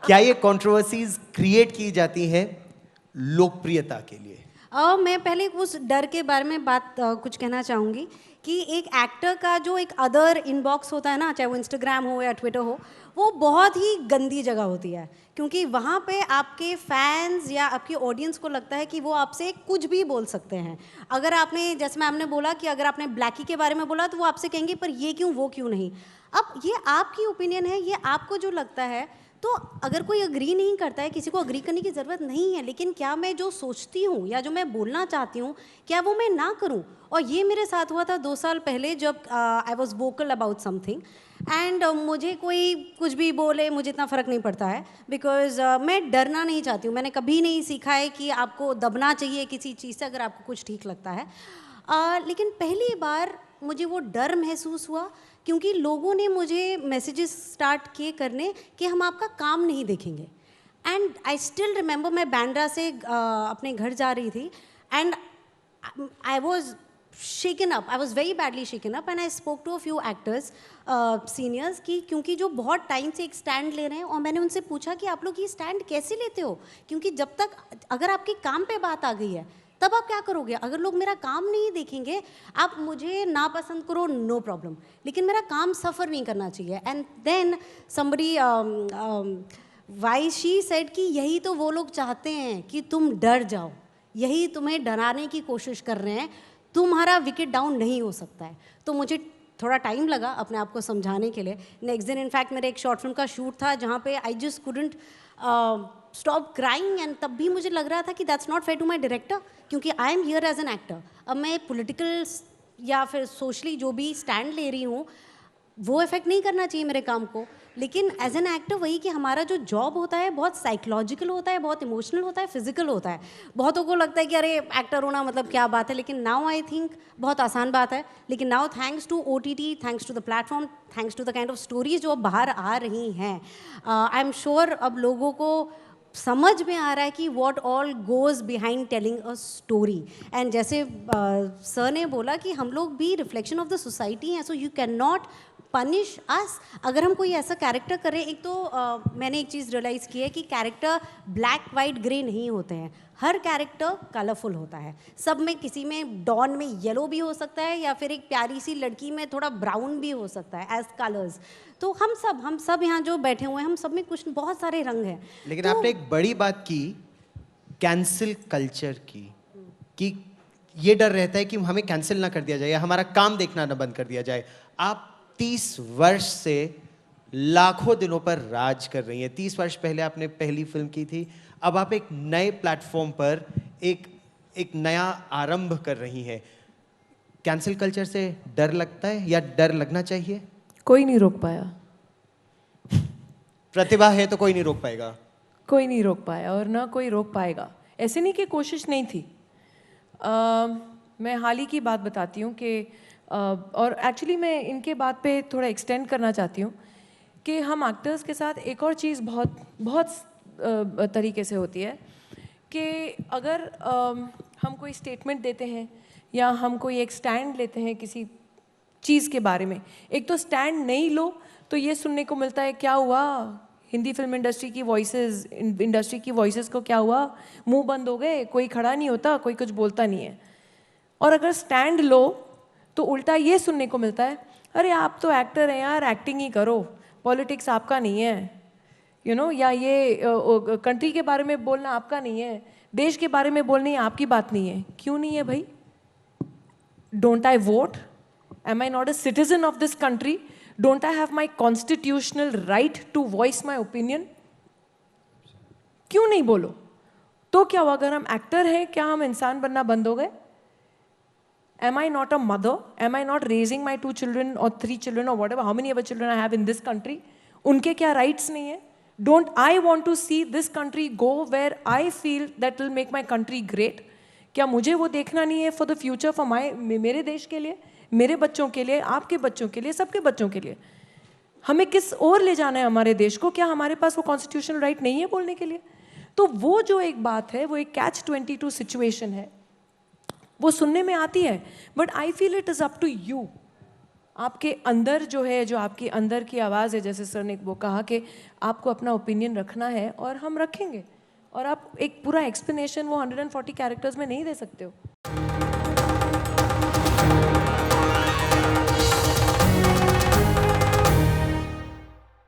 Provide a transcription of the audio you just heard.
क्या ये controversies create की जाती हैं लोकप्रियता के लिए? मैं पहले उस डर के बारे में कुछ कहना चाहूँगी कि एक एक्टर का जो एक अदर इनबॉक्स होता है ना, चाहे वो इंस्टाग्राम हो या ट्विटर हो, वो बहुत ही गंदी जगह होती है, क्योंकि वहाँ पे आपके फैंस या आपकी ऑडियंस को लगता है कि वो आपसे कुछ भी बोल सकते हैं। अगर आपने, जैसे मैम ने बोला कि अगर आपने ब्लैकी के बारे में बोला तो वो आपसे कहेंगे पर ये क्यों, वो क्यों नहीं। अब ये आपकी ओपिनियन है, ये आपको जो लगता है, तो अगर कोई अग्री नहीं करता है, किसी को अग्री करने की ज़रूरत नहीं है, लेकिन क्या मैं जो सोचती हूँ या जो मैं बोलना चाहती हूँ, क्या वो मैं ना करूँ? और ये मेरे साथ हुआ था 2 साल पहले, जब I was vocal about something and मुझे कोई कुछ भी बोले, मुझे इतना फ़र्क नहीं पड़ता है, बिकॉज मैं डरना नहीं चाहती हूँ। मैंने कभी नहीं सीखा है कि आपको दबना चाहिए किसी चीज़ से अगर आपको कुछ ठीक लगता है। लेकिन पहली बार मुझे वो डर महसूस हुआ, क्योंकि लोगों ने मुझे मैसेजेस स्टार्ट किए करने कि हम आपका काम नहीं देखेंगे। एंड आई स्टिल रिमेंबर, मैं बैंड्रा से अपने घर जा रही थी and I was shaken up, I was very badly shaken up and I spoke to a few actors seniors की, क्योंकि जो बहुत टाइम से एक स्टैंड ले रहे हैं, और मैंने उनसे पूछा कि आप लोग ये स्टैंड कैसे लेते हो, क्योंकि जब तक अगर आपके काम पे बात आ गई है तब आप क्या करोगे? अगर लोग मेरा काम नहीं देखेंगे, आप मुझे नापसंद करो, नो प्रॉब्लम, लेकिन मेरा काम सफ़र नहीं करना चाहिए। And then somebody why she said कि यही तो वो लोग चाहते हैं कि तुम डर जाओ, यही तुम्हें डराने की कोशिश कर रहे हैं, तुम्हारा विकेट डाउन नहीं हो सकता है। तो मुझे थोड़ा टाइम लगा अपने आप को समझाने के लिए। नेक्स्ट दिन इनफैक्ट मेरे एक शॉर्ट फिल्म का शूट था जहाँ पे I just couldn't stop crying, and तब भी मुझे लग रहा था कि that's not fair to my director, क्योंकि I am here as an actor. अब मैं पॉलिटिकल या फिर सोशली जो भी स्टैंड ले रही हूँ, वो इफेक्ट नहीं करना चाहिए मेरे काम को, लेकिन एज एन एक्टर वही कि हमारा जो जॉब होता है बहुत साइकोलॉजिकल होता है, बहुत इमोशनल होता है, फिजिकल होता है। बहुतों को लगता है कि अरे एक्टर होना मतलब क्या बात है, लेकिन नाउ आई थिंक बहुत आसान बात है। लेकिन now thanks to OTT, thanks to the platform, thanks to the kind of stories जो अब बाहर आ रही हैं, आई एम श्योर अब लोगों को समझ में आ रहा है कि what all goes behind telling a story. And जैसे सर ने बोला कि हम लोग भी रिफ्लेक्शन ऑफ द सोसाइटी हैं, so you cannot punish us. अगर हम कोई ऐसा कैरेक्टर करें, एक तो मैंने एक चीज़ रियलाइज़ की है कि कैरेक्टर ब्लैक वाइट ग्रे नहीं होते हैं, हर कैरेक्टर कलरफुल होता है। सब में, किसी में डॉन में येलो भी हो सकता है, या फिर एक प्यारी सी लड़की में थोड़ा ब्राउन भी हो सकता है एज कलर्स। तो हम सब यहाँ जो बैठे हुए हैं, हम सब में कुछ बहुत सारे रंग हैं। लेकिन तो आपने एक बड़ी बात की, कैंसिल कल्चर की, कि ये डर रहता है कि हमें कैंसिल ना कर दिया जाए या हमारा काम देखना ना बंद कर दिया जाए। आप 30 वर्ष से लाखों दिनों पर राज कर रही हैं। 30 वर्ष पहले आपने पहली फिल्म की थी, अब आप एक नए प्लेटफॉर्म पर एक एक नया आरंभ कर रही हैं। कैंसिल कल्चर से डर लगता है या डर लगना चाहिए? कोई नहीं रोक पाया। प्रतिभा है तो कोई नहीं रोक पाएगा। कोई नहीं रोक पाया और ना कोई रोक पाएगा। ऐसे नहीं कि कोशिश नहीं थी। मैं हाल ही की बात बताती हूँ कि और एक्चुअली मैं इनके बात पे थोड़ा एक्सटेंड करना चाहती हूँ कि हम एक्टर्स के साथ एक और चीज़ बहुत बहुत तरीके से होती है कि अगर हम कोई स्टेटमेंट देते हैं या हम कोई एक स्टैंड लेते हैं किसी चीज़ के बारे में, एक तो स्टैंड नहीं लो तो ये सुनने को मिलता है क्या हुआ, हिंदी फिल्म इंडस्ट्री की वॉइसेस को क्या हुआ, मुंह बंद हो गए, कोई खड़ा नहीं होता, कोई कुछ बोलता नहीं है। और अगर स्टैंड लो तो उल्टा ये सुनने को मिलता है, अरे आप तो एक्टर हैं यार, एक्टिंग ही करो, पॉलिटिक्स आपका नहीं है, या ये कंट्री के बारे में बोलना आपका नहीं है, देश के बारे में बोलनी आपकी बात नहीं है। क्यों नहीं है भाई? Don't I vote? Am I not a citizen of this country? Don't I have my constitutional right to voice my opinion? क्यों नहीं बोलो? तो क्या हुआ? अगर हम एक्टर हैं, क्या हम इंसान बनना बंद हो गए? Am I not a mother? Am I not raising my 2 children or 3 children or whatever, how many other children I have in this country? उनके क्या rights नहीं है? Don't I want to see this country go where I feel that will make my country great? क्या मुझे वो देखना नहीं है for the future, for मेरे देश के लिए, मेरे बच्चों के लिए, आपके बच्चों के लिए, सबके बच्चों के लिए? हमें किस ओर ले जाना है हमारे देश को? क्या हमारे पास वो कॉन्स्टिट्यूशनल राइट नहीं है बोलने के लिए? तो वो जो एक बात है, वो एक catch-22 सिचुएशन है, वो सुनने में आती है, but I feel it is up to you आपके अंदर जो है, जो आपकी अंदर की आवाज़ है, जैसे सर ने वो कहा कि आपको अपना ओपिनियन रखना है और हम रखेंगे, और आप एक पूरा एक्सप्लेनेशन वो 140 कैरेक्टर्स में नहीं दे सकते हो।